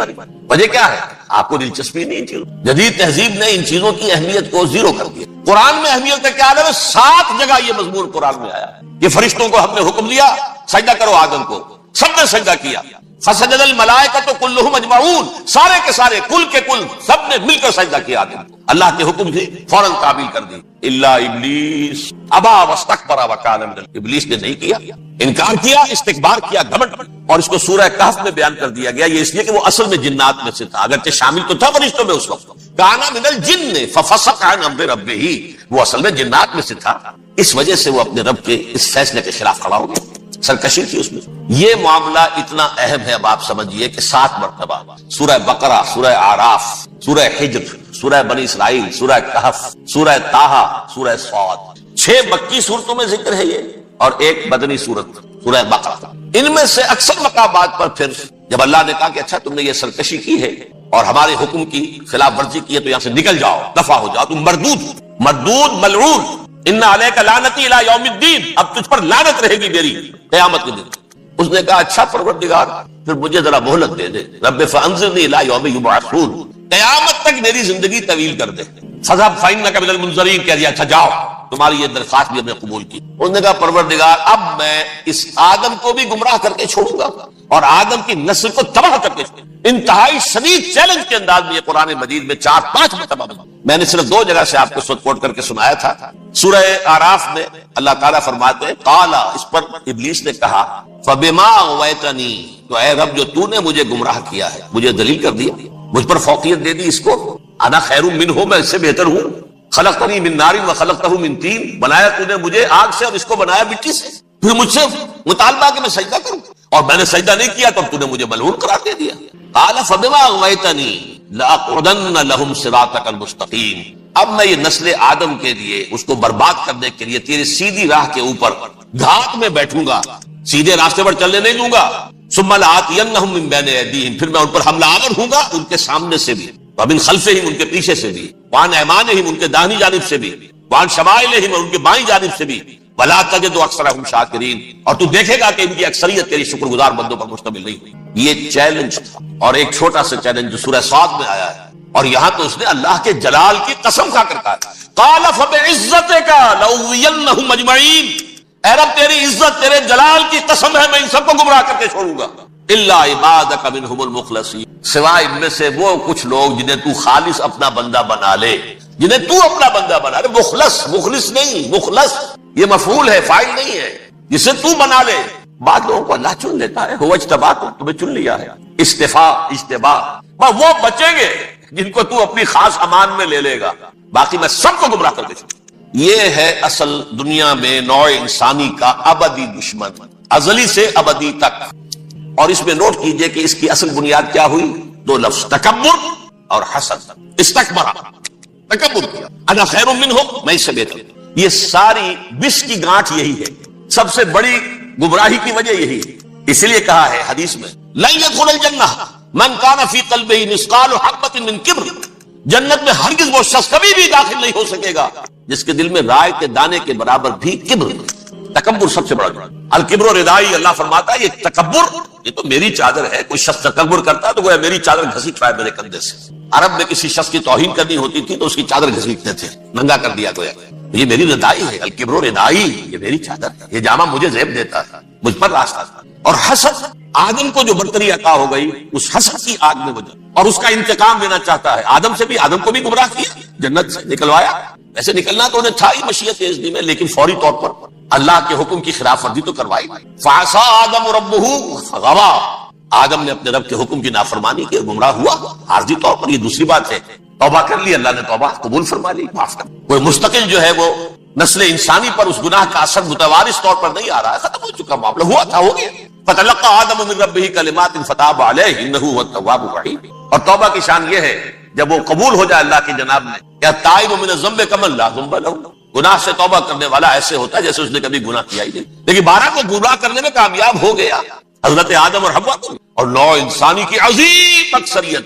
مانی. وجہ کیا ہے؟ آپ کو دلچسپی نہیں ان چیزوں. جدید تہذیب نے ان چیزوں کی اہمیت کو زیرو کر دیا. قرآن میں اہمیت کا کیا عالم ہے؟ 7 جگہ یہ مضمون قرآن میں آیا ہے. یہ فرشتوں کو ہم نے حکم دیا سجدہ کرو آدم کو، سب نے سجدہ کیا. فسجد الملائکۃ کلھم اجمعون، سارے کے سارے کل کے کل سب نے مل کر سجدہ کیا آدم کو. اللہ کے حکم سے فوراً تعمیل کر دی. الا ابلیس ابا واستکبر وکان من ابلیس نے نہیں کیا، انکار کیا، استکبار کیا، گھمنڈ. اور اس کو سورہ کہف میں بیان کر دیا گیا. یہ اس لیے کہ وہ اصل میں جنات میں سے تھا، اگرچہ شامل تو تھا فرشتوں میں اس وقت. کان من الجن ففسق عن امر ربہ، وہ اصل میں جنات میں سے تھا. اس وجہ سے وہ اپنے رب کے اس فیصلے کے خلاف کھڑا ہو گیا، سرکشی تھی اس میں. یہ معاملہ اتنا اہم ہے، اب آپ سمجھیے کہ 7 مرتبہ سورہ بقرہ، سورہ اعراف، سورہ حجر، سورہ بنی اسرائیل، سورہ کہف، سورہ طٰہٰ، سورہ صاد، 6 مکی صورتوں میں ذکر ہے یہ، اور 1 مدنی صورت سورہ بقرہ. ان میں سے اکثر مقامات پر پھر جب اللہ نے کہا کہ اچھا تم نے یہ سرکشی کی ہے اور ہمارے حکم کی خلاف ورزی کی ہے تو یہاں سے نکل جاؤ، دفع ہو جاؤ، تم مردود ملعون، ان علیک لعنتی الی یوم الدین، اب تجھ پر لعنت رہے گی میری قیامت کے دن. اس نے کہا اچھا پروردگار پھر مجھے ذرا مہلت دے دے، رب فانظرنی الی یوم یبعثون، قیامت تک میری زندگی طویل کر دے. فذهب فانک من المنظرین، کہہ دیا اچھا جاؤ، تمہاری یہ درخواست بھی ہم نے قبول کی. اس نے کہا پروردگار اب میں اس آدم کو بھی گمراہ کر کے چھوڑوں گا اور آدم کی نسل کو تباہ کر کے چھوڑوں گا. انتہائی شدید چیلنج کے انداز میں یہ قرآن مجید میں 4-5 مرتبہ میں نے صرف 2 جگہ سے آپ کو کوٹ کر کے سنایا تھا. سورہ اعراف میں اللہ تعالیٰ فرماتے ہیں قال، اس پر ابلیس نے کہا فبما اغویتنی، تو اے رب جو تو نے مجھے گمراہ کیا ہے، مجھے ذلیل کر دیا، مجھ پر فوقیت دے دی اس کو، انا خیر منہ، میں اس سے بہتر ہوں، خلقتنی من نار وخلقتہ من طین، بنایا تو نے مجھے آگ سے اور اس کو بنایا مٹی سے، پھر مجھ سے مطالبہ کہ میں سجدہ کروں اور میں نے سجدہ نہیں کیا تو تو نے مجھے ملعون قرار دے دیا. قال فبما اغویتنی لاقعدن لهم صراطک المستقیم، اب میں یہ نسل آدم کے لیے اس کو برباد کرنے کے لیے تیری سیدھی راہ کے اوپر گھات میں بیٹھوں گا، سیدھے راستے پر چلنے نہیں دوں گا. ثم لآتینہم من بین ایدیہم، پھر میں ان پر حملہ آور ہوں گا، ان کے سامنے سے بھی، ومن خلفہم، ان کے پیچھے سے بھی، وعن ایمانہم، ان کے داہنی جانب سے بھی، وعن شمائلہم، ان کے بائیں جانب سے بھی، ولا تجد اکثرہم شاکرین، اور تو دیکھے گا کہ ان کی اکثریت تیری شکر گزار بندوں پر مشتمل نہیں ہوئی. یہ چیلنج تھا. اور ایک چھوٹا سا چیلنج جو سورہ صاد میں آیا ہے، اور یہاں تو اس نے اللہ کے جلال کی قسم کھا کر کہا قال فبعزتک لأغوینہم اجمعین، اے رب تیری عزت، تیرے جلال کی قسم ہے میں ان سب کو گمراہ کر کے چھوڑوں گا. الا عبادک منہم المخلصین، سوائے ان میں سے وہ کچھ لوگ جنہیں تو خالص اپنا بندہ بنا لے، جنہیں تو اپنا بندہ بنا لے. مخلص نہیں، مخلص یہ مفعول ہے، فاعل نہیں ہے، جسے تو بنا لے. بعض لوگوں کو اللہ چن لیتا ہے، هو اجتباکم، تمہیں چن لیا ہے. اجتباء، وہ بچیں گے جن کو تو اپنی خاص امان میں لے لے گا، باقی میں سب کو گمراہ کر کے چھوڑوں. یہ ہے اصل دنیا میں نوع انسانی کا ابدی دشمن، ازلی سے ابدی تک. اور اس میں نوٹ کیجئے کہ اس کی اصل بنیاد کیا ہوئی؟ 2 لفظ، تکبر اور حسد. استکبر، تکبر کیا، انا خیر منہ، میں اس سے بہتر ہوں. یہ ساری بس کی گانٹھ یہی ہے، سب سے بڑی گمراہی کی وجہ یہی ہے. اسی لیے کہا ہے حدیث میں لن يدخل الجنہ من کان فی قلبہ مثقال حبۃ من کبر، جنت میں ہرگز وہ شخص کبھی بھی داخل نہیں ہو سکے گا جس کے دل میں رائے کے دانے کے برابر بھی کبر. تکبر سب سے بڑا جرم. الکبر ردائی، اللہ فرماتا ہے یہ تکبر یہ تو میری چادر ہے. کوئی شخص تکبر کرتا ہے تو گویا میری چادر گھسیٹ رہا ہے میرے کندھے سے. عرب میں کسی شخص کی توہین کرنی ہوتی تھی تو اس کی چادر گھسیٹتے تھے، ننگا کر دیا گویا یہ میری ردائی ہے. الکبر ردائی، یہ میری چادر ہے، یہ جامہ مجھے زیب دیتا ہے، مجھ پر راستہ تھا. اور حسد، آدم کو جو برتری عطا ہو گئی اس حسد کی آگ میں وجہ، اور اس کا انتقام لینا چاہتا ہے. آدم کو بھی گمراہ کیا، جنت سے نکلوایا. ویسے نکلنا تو انہیں تھا ہی مشیت اذنی میں، لیکن فوری طور پر اللہ کے حکم کی خلاف ورزی تو کروائی. فعصى آدم ربہ فغوى، آدم نے اپنے رب کے حکم کی نافرمانی کی، گمراہ ہوا عارضی طور پر. یہ دوسری بات ہے، توبہ کر لی، اللہ نے توبہ قبول فرما لی، معاف کر. کوئی مستقل جو ہے وہ نسل انسانی پر اس گناہ کا اثر متوارث طور پر نہیں آ رہا ہے، ختم ہو چکا معاملہ، ہوا تھا ہو گیا. فتلقى آدم من ربہ کلمات فتاب علیہ انہ هو التواب الرحیم. اور توبہ کی شان یہ ہے جب وہ قبول ہو جائے اللہ کی جناب میں، یا تائب من الذنب کمن لا ذنب له، گناہ سے توبہ کرنے والا ایسے ہوتا ہے جیسے اس نے کبھی گناہ کیا ہی نہیں. لیکن 12 کو گمراہ کرنے میں کامیاب ہو گیا حضرت آدم اور حوا کو. اور نوع انسانی کی عظیم اکثریت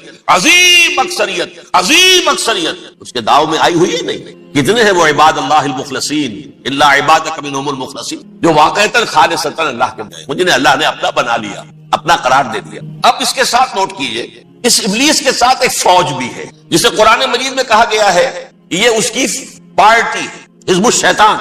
اس کے داؤ میں آئی ہوئی نہیں. کتنے ہیں وہ عباد اللہ المخلصین، الا عبادک منہم المخلصین، جو واقعتاً خالصتاً اللہ کے، جنہیں اللہ نے اپنا بنا لیا، اپنا قرار دے دیا. اب اس کے ساتھ نوٹ کیجئے اس ابلیس کے ساتھ ایک فوج بھی ہے جسے قرآن مجید میں کہا گیا ہے یہ اس کی پارٹی حزب الشیطان،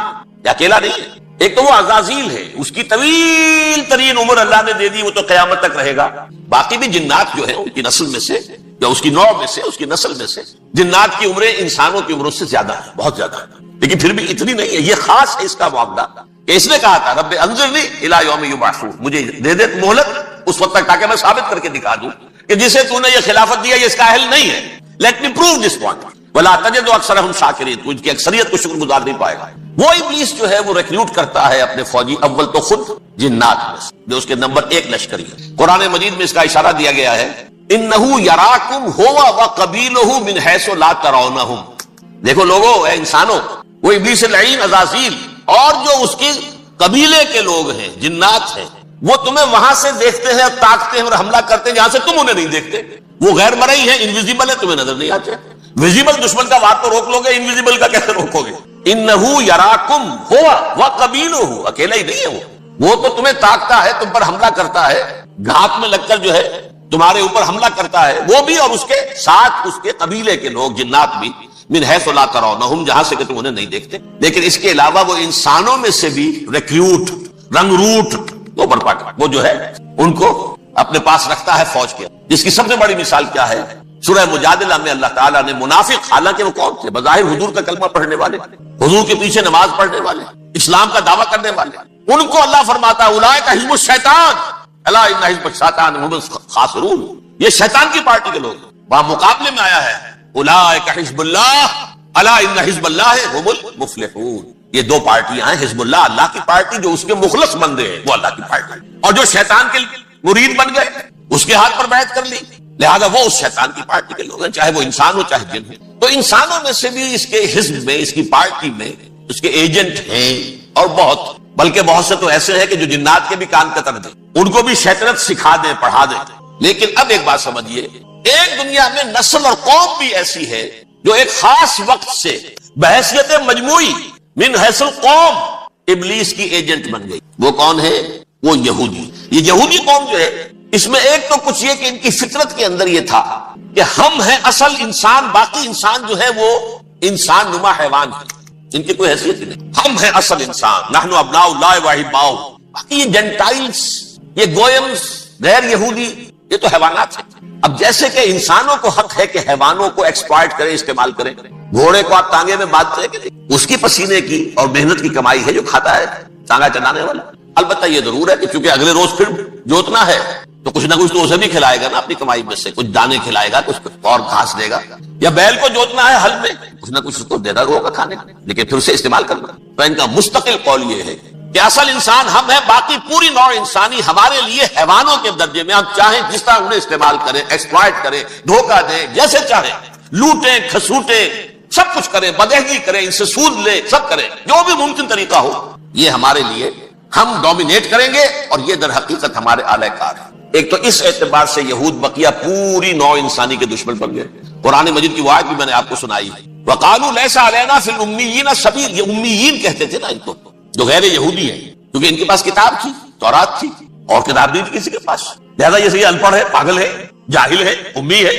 یہ اکیلا نہیں ہے۔ ایک تو وہ عزازیل ہے، اس کی طویل ترین عمر اللہ نے دے دی، وہ تو قیامت تک رہے گا۔ باقی بھی جنات جو ہیں ان کی نسل میں سے یا اس کی نوع میں سے، اس کی نسل میں سے جنات کی عمریں انسانوں کی عمروں سے زیادہ ہیں، بہت زیادہ ہیں، لیکن پھر بھی اتنی نہیں ہے۔ یہ خاص ہے اس کا معاملہ کہ اس نے کہا تھا رب انظرنی الی یوم یبعثون، مجھے دے دے مہلت اس وقت تک تاکہ میں ثابت کر کے دکھا دوں کہ جسے تو نے یہ خلافت دیا یہ اس کا اہل نہیں ہے۔ Let me prove this point ولا تجد اکثرهم شاکرین، تو ان کی اکثریت کو شکر گزار نہیں پائے گا۔ وہ ابلیس جو ہے وہ ریکروٹ کرتا ہے اپنے فوجی، اول تو خود جنات میں سے جو اس کے نمبر 1 لشکری ہے۔ قرآن مجید میں اس کا اشارہ دیا گیا ہے انہ یراکم ہوا وقبیلہ من حیث لا ترونہم۔ دیکھو لوگوں، اے انسانوں، وہ ابلیس لعین عزازیل اور جو اس کے قبیلے کے لوگ ہیں، جنات ہیں، وہ تمہیں وہاں سے دیکھتے ہیں اور تاکتے ہیں اور حملہ کرتے ہیں جہاں سے تم انہیں نہیں دیکھتے۔ وہ غیر مرئی ہیں، انویزیبل ہے، تمہیں نظر نہیں آتے۔ ویزیبل دشمن کا وار تو روک لو گے، انویزیبل کا کیسے روکو گے؟ انہ یراکم ہوا وقبیلہ، اکیلا ہی نہیں ہے وہ تو تمہیں تاکتا ہے، تم پر حملہ کرتا ہے، گھات میں لگ کر جو ہے تمہارے اوپر حملہ کرتا ہے، وہ بھی اور اس کے ساتھ اس کے قبیلے کے لوگ جنات بھی، من حیث لا ترونہم، جہاں سے کہ تم انہیں نہیں دیکھتے۔ لیکن اس کے علاوہ وہ انسانوں میں سے بھی ریکریوٹ، رنگ روٹ وہ برپا کر، وہ جو ہے ان کو اپنے پاس رکھتا ہے فوج کے۔ جس کی سب سے بڑی مثال کیا ہے؟ سورہ مجادلہ میں اللہ تعالیٰ نے منافق، حالانکہ وہ کون تھے؟ بظاہر حضور کا کلمہ پڑھنے والے، حضور کے پیچھے نماز پڑھنے والے، اسلام کا دعویٰ کرنے والے، ان کو اللہ فرماتا ہے اولئک حزب الشیطان الا ان حزب الشیطان هم الخاسرون، یہ شیطان کی پارٹی کے لوگ۔ وہاں مقابلے میں آیا ہے اولئک حزب اللہ الا ان حزب اللہ هم المفلحون، یہ دو پارٹیاں ہیں، حزب اللہ اللہ کی پارٹی جو اس کے مخلص بندے ہیں وہ اللہ کی پارٹی، اور جو شیطان کے مرید بن گئے اس کے ہاتھ پر بیعت کر لی، لہذا وہ اس شیطان کی پارٹی کے لوگ ہیں، چاہے وہ انسان ہو چاہے جن ہو۔ تو انسانوں میں سے بھی اس کے حزب میں، اس کی پارٹی میں اس کے ایجنٹ ہیں، اور بہت، بلکہ بہت سے تو ایسے ہیں کہ جو جنات کے بھی کان کتر دیں، ان کو بھی شیطنت سکھا دیں، پڑھا دیں۔ لیکن اب ایک بات سمجھیے، ایک دنیا میں نسل اور قوم بھی ایسی ہے جو ایک خاص وقت سے بحیثیت مجموعی من حیث القوم ابلیس کی ایجنٹ بن گئی۔ وہ کون ہے؟ وہ یہودی۔ یہ یہودی قوم جو ہے، اس میں ایک تو کچھ یہ کہ ان کی فطرت کے اندر یہ تھا کہ ہم ہیں اصل انسان، باقی انسان جو ہے وہ انسان نما حیوان ہے، ان کی کوئی حیثیت ہی نہیں۔ ہم ہیں اصل انسان، نحن ابناء اللہ واحباؤ۔ باقی یہ جینٹائلز، یہ گوئمز، غیر یہودی، یہ تو حیوانات ہیں۔ اب جیسے کہ انسانوں کو حق ہے کہ حیوانوں کو ایکسپلائٹ کریں، استعمال کریں، گھوڑے کو آپ تانگے میں باندھتے ہیں کہ اس کی پسینے کی اور محنت کی کمائی ہے جو کھاتا ہے تانگا چلانے والا۔ البتہ یہ ضرور ہے کہ چونکہ اگلے روز پھر جوتنا ہے تو کچھ نہ کچھ تو اسے بھی کھلائے گا نا، اپنی کمائی میں سے کچھ دانے کھلائے گا، کچھ اور گھاس دے گا، یا بیل کو جوتنا ہے ہل میں، کچھ نہ کچھ اس کو دینا ہوگا کھانے کا، لیکن پھر اسے استعمال کرنا۔ تو ان کا مستقل قول یہ ہے کہ اصل انسان ہم ہیں، باقی پوری نوع انسانی ہمارے لیے حیوانوں کے درجے میں، ہم چاہیں جس طرح انہیں استعمال کریں، ایکسپلائٹ کریں، دھوکہ دیں، جیسے چاہیں، لوٹیں کھسوٹیں، سب کچھ کریں، بدہضی کریں، ان سے سود لیں، سب کریں، جو بھی ممکن طریقہ ہو، یہ ہمارے لیے ہم ڈومینیٹ کریں گے، اور یہ در حقیقت ہمارے اعلی کار ہے۔ ایک تو اس اعتبار سے یہود بقیہ پوری نوع انسانی کے دشمن بن گئے۔ قرآن مجید کی وہ آیت بھی میں نے آپ کو سنائی، وقالوا لیس علینا فی الامیین سبیل، یہ امیین کہتے تھے نا ان کو، جو غیر یہودی ہیں، کیونکہ ان کے پاس کتاب تھی، تورات تھی، اور کتاب نہیں تھی کسی کے پاس، لہذا یہ ان پڑھ ہے، پاگل ہے، جاہل ہے، امی ہے۔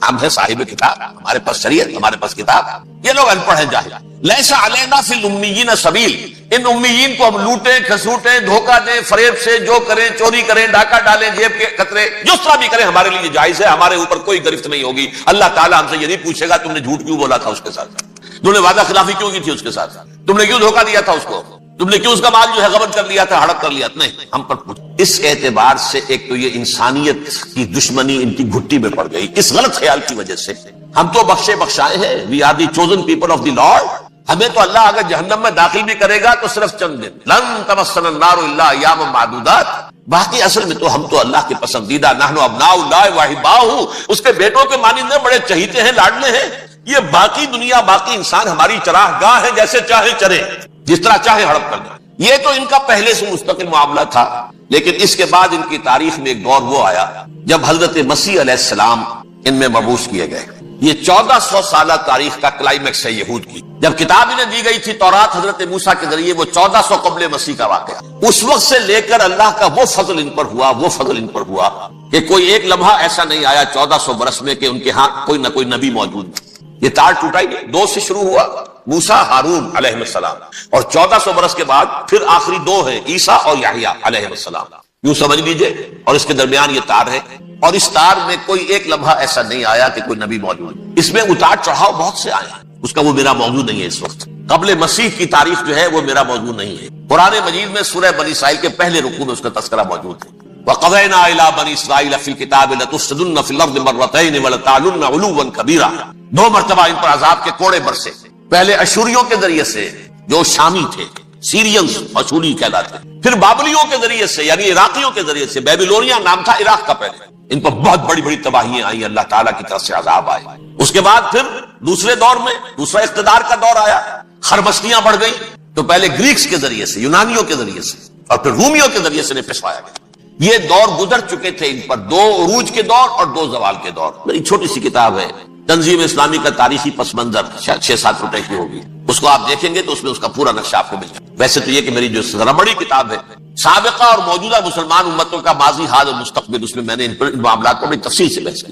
ہم ہیں صاحب کتاب، ہمارے پاس شریعت، ہمارے پاس کتاب، یہ لوگ ان پڑھ ہیں، جاہل۔ لیس علینا فی الامیین سبیل، ان امیین کو ہم لوٹیں کھسوٹیں، دھوکہ دیں، فریب سے جو کریں، چوری کریں، ڈاکہ ڈالیں، جیب کے قطرے، جس طرح بھی کریں ہمارے لیے جائز ہے، ہمارے اوپر کوئی گرفت نہیں ہوگی۔ اللہ تعالیٰ ہم سے یہ نہیں پوچھے گا تم نے جھوٹ کیوں بولا تھا اس کے ساتھ، تم نے وعدہ خلافی کیوں کی تھی اس کے ساتھ، تم نے کیوں دھوکہ دیا تھا اس کو، تم نے کیوں اس کا مال جو ہے غبن کر لیا تھا، ہڑپ کر لیا، نہیں، ہم پر پوچھ۔ اس اعتبار سے ایک تو یہ انسانیت کی دشمنی ان کی گھٹی میں پڑ گئی، اس غلط خیال کی وجہ سے۔ ہم تو بخشے بخشائے ہیں، we are the chosen people of the lord, ہمیں تو اللہ اگر جہنم میں داخل بھی کرے گا تو صرف چند دن، لن تمسنا النار الا ایاما معدودات، باقی اصل میں تو ہم تو اللہ کے پسندیدہ، نحن ابناء اللہ واحباؤہ، اس کے بیٹوں کے مانند بڑے چہیتے ہیں، لاڈلے ہیں۔ یہ باقی دنیا، باقی انسان ہماری چراہ گاہ ہے، جیسے چاہے چرے، جس طرح چاہے ہڑپ کر جائے۔ یہ تو ان کا پہلے سے مستقل معاملہ تھا، لیکن اس کے بعد ان کی تاریخ میں ایک دور وہ آیا جب حضرت مسیح علیہ السلام ان میں مبعوث کیے گئے۔ یہ 1400 سالہ تاریخ کا کلائمیکس ہے یہود کی۔ جب کتاب انہیں دی گئی تھی تورات حضرت موسیٰ کے ذریعے، وہ 1400 قبل مسیح کا واقعہ، اس وقت سے لے کر اللہ کا وہ فضل ان پر ہوا، وہ فضل ان پر ہوا کہ کوئی ایک لمحہ ایسا نہیں آیا 1400 برس میں کہ ان کے ہاں کوئی نہ کوئی نبی موجود تھا. یہ تار ٹوٹا ہی نہیں. 2 سے شروع ہوا موسیٰ ہارون علیہ السلام، اور 1400 برس کے بعد پھر آخری 2 ہیں عیسیٰ اور یحییٰ علیہ السلام. یوں سمجھ لیجئے، اور اس کے درمیان یہ تار ہے، اور اس تار میں کوئی ایک لمحہ ایسا نہیں آیا کہ کوئی نبی موجود. اس میں اتار چڑھاؤ بہت سے آئے ہیں، اس کا وہ میرا موضوع نہیں ہے. اس وقت قبل مسیح کی تاریخ جو ہے وہ میرا موضوع نہیں ہے. قرآن مجید میں سورہ بنی اسرائیل کے پہلے رکوع میں اس کا تذکرہ موجود ہے. وَقَضَيْنَا إِلَىٰ بَنِي إِسْرَائِيلَ فِي الْكِتَابِ لَتُفْسِدُنَّ فِي الْأَرْضِ مَرَّتَيْنِ وَلَتَعْلُنَّ عُلُوًّا كَبِيرًا. 2 مرتبہ ان پر عذاب کے کوڑے برسے. پہلے اشوریوں کے ذریعے سے جو شامی تھے، سیرینز اشوری کہلاتے، پھر بابلیوں کے ذریعے سے یعنی عراقیوں کے ذریعے سے، بیبیلونیا نام تھا عراق کا پہلے. ان پر بہت بڑی بڑی تباہیاں آئی، اللہ تعالیٰ کی طرف سے عذاب آئے. اس کے بعد پھر دوسرے دور میں دوسرا اقتدار کا دور آیا، خربستیاں بڑھ گئی. تو پہلے گریکس کے ذریعے سے، یونانیوں کے ذریعے سے، اور پھر رومیوں کے ذریعے سے پسوایا گیا. یہ دور گزر چکے تھے ان پر، 2 عروج کے دور اور 2 زوال کے دور. میری چھوٹی سی کتاب ہے تنظیم اسلامی کا تاریخی پس منظر، 6-7 روپے کی ہوگی. اس کو آپ دیکھیں گے تو اس میں اس کا پورا نقشہ آپ کو مل جائے. ویسے تو یہ کہ میری جو ذرا بڑی کتاب ہے سابقہ اور موجودہ مسلمان امتوں کا ماضی، حال اور مستقبل، اس میں نے ان معاملات کو بڑی تفصیل سے بحث کی.